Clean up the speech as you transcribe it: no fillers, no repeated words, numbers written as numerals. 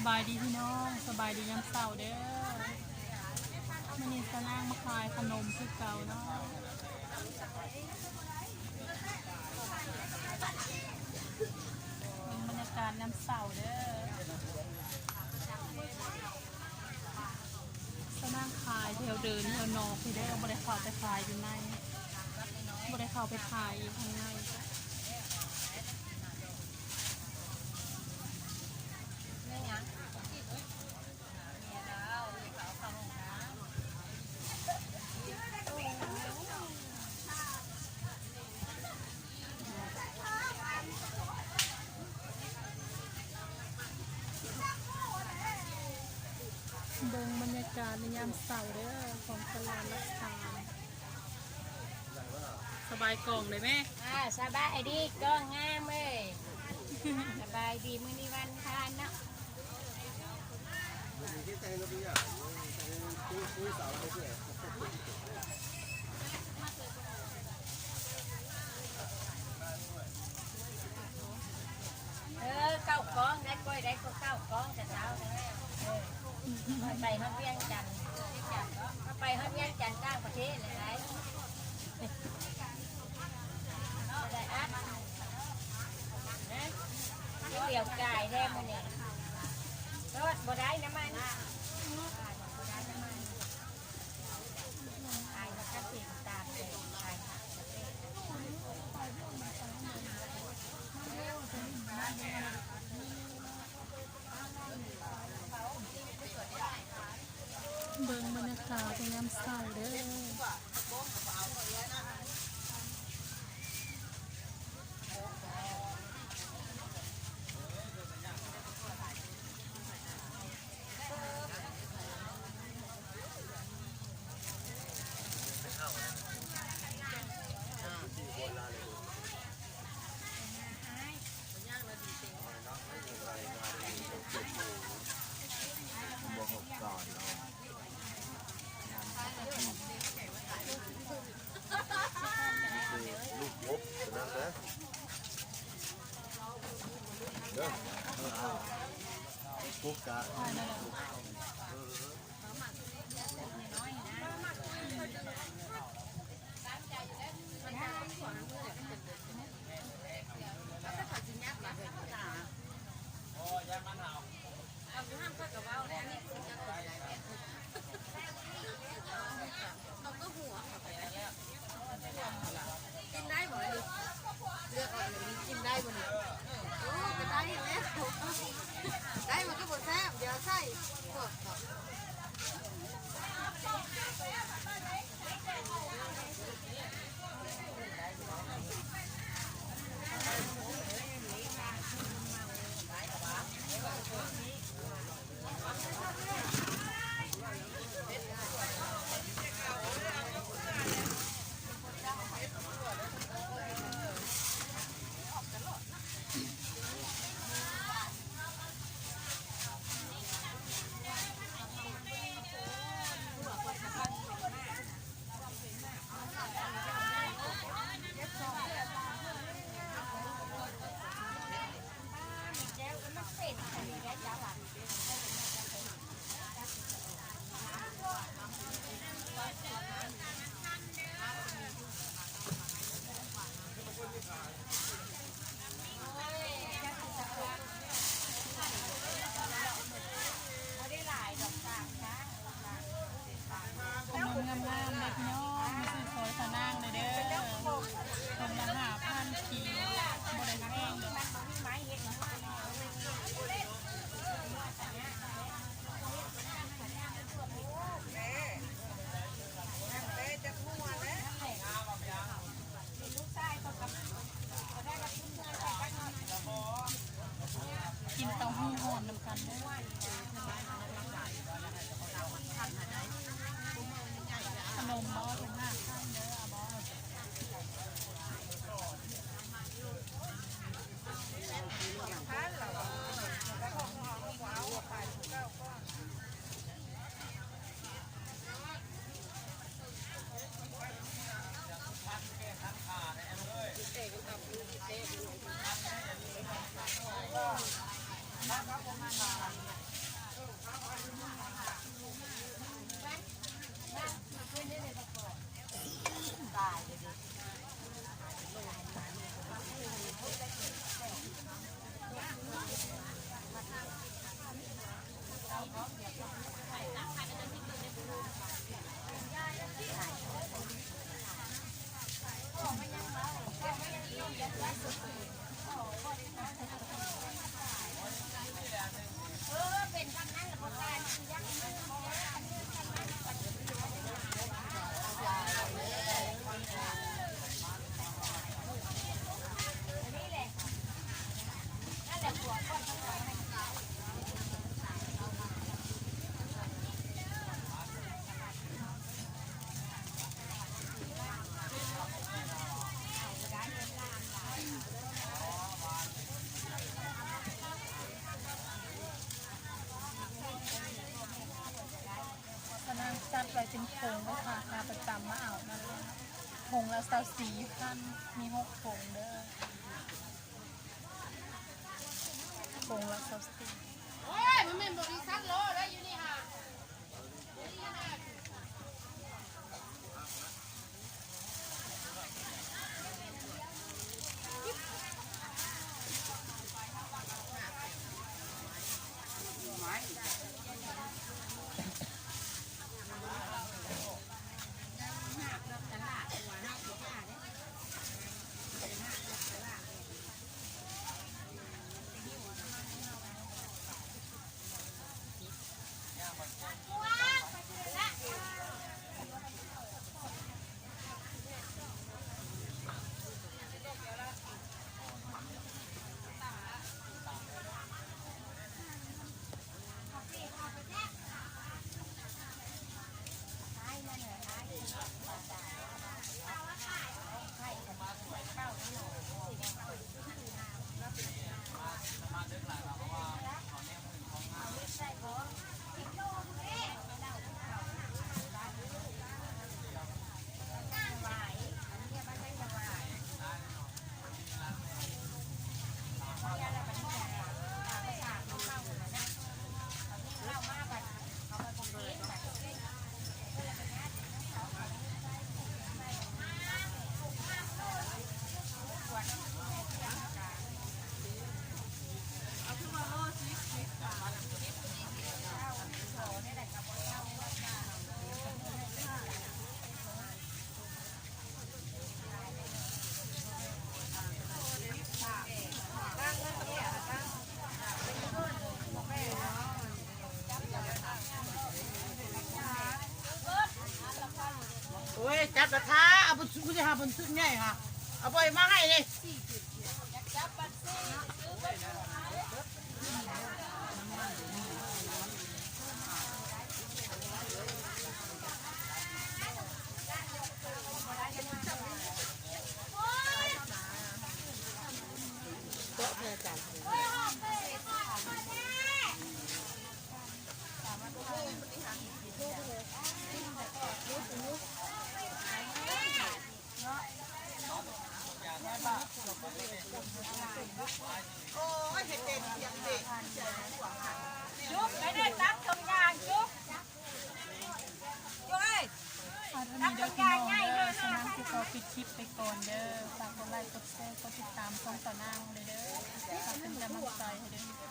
บายดีพี่น้องสบายดียามเสาร์เด้อมื้อนี้จะนั่งมาขายขนมคือเก่าเนาะบรรยากาศยามเสาร์เด้อจะนั่งขายแถวเดินแถวนอกพี่เด้อบ่ได้เข้าไปขายอยู่ในบ่ได้เข้าไปขายอยู่ข้างในเบิ่งบรรยากาศในยามเสาร์เด้อของตลาดรัชดาสบายกล่องเลยแม่สบายดีก็งามเลยสบายดีมื้อนี้วันทานเนาะเก้ากองได้กล้วยได้ก็เก้ากองแต่เช้าแล้วไปฮอดเวียงจันทร์ไปฮอดเวียงจันทร์ต่างประเทศเลยได้อัดเดี่ยวไก่แท้มื้อนี้รถบ่ได้น้ำมันไอ้มันก็เสียงตามเลยไอ้เบิ่งบรรยากาศในยามเสาร์เด้อลูกปุ๊บนั่นนะเด้อปุ๊บกะกินได้หมดเลยเลือกเอาเลยกินได้หมดเลยโอ้ก็ได้แล้วได้มันก็หมดแซ่บเดี๋ยวใส่พวกขนมงามๆเลยพี่น้องมีซื้อซอยสะนางเลยเด้อคนละ5,000กีบ่ได้แพงเด้อกินเต้าหู้อ่อนนำกันเด้อขนมบ่ถึง5,000เด้อบ่ ผงก็ค่ะค่าประจำมาเอานั่นเลยผงละ24,000มี6ผงเด้อผงละ24โอ้ยมันเป็นบริษัทโลได้อยู่นี่ค่ะโอ้ยจับกระทะเอาไปซื้อจะหาบนซื้อง่ายค่ะเอาไปมาให้เลยจุ๊บไม่ได้ตักตรงยางจุ๊บจุ๊บเอ้ย ถ้ามีเด้อพี่น้องเด้อฉะนั้นที่เขาปิดคลิปไปก่อนเด้อฝากกดไลค์กดแชร์กดติดตามช่องต่อนางเลยเด้อฝากเป็นกำลังใจให้เด้อ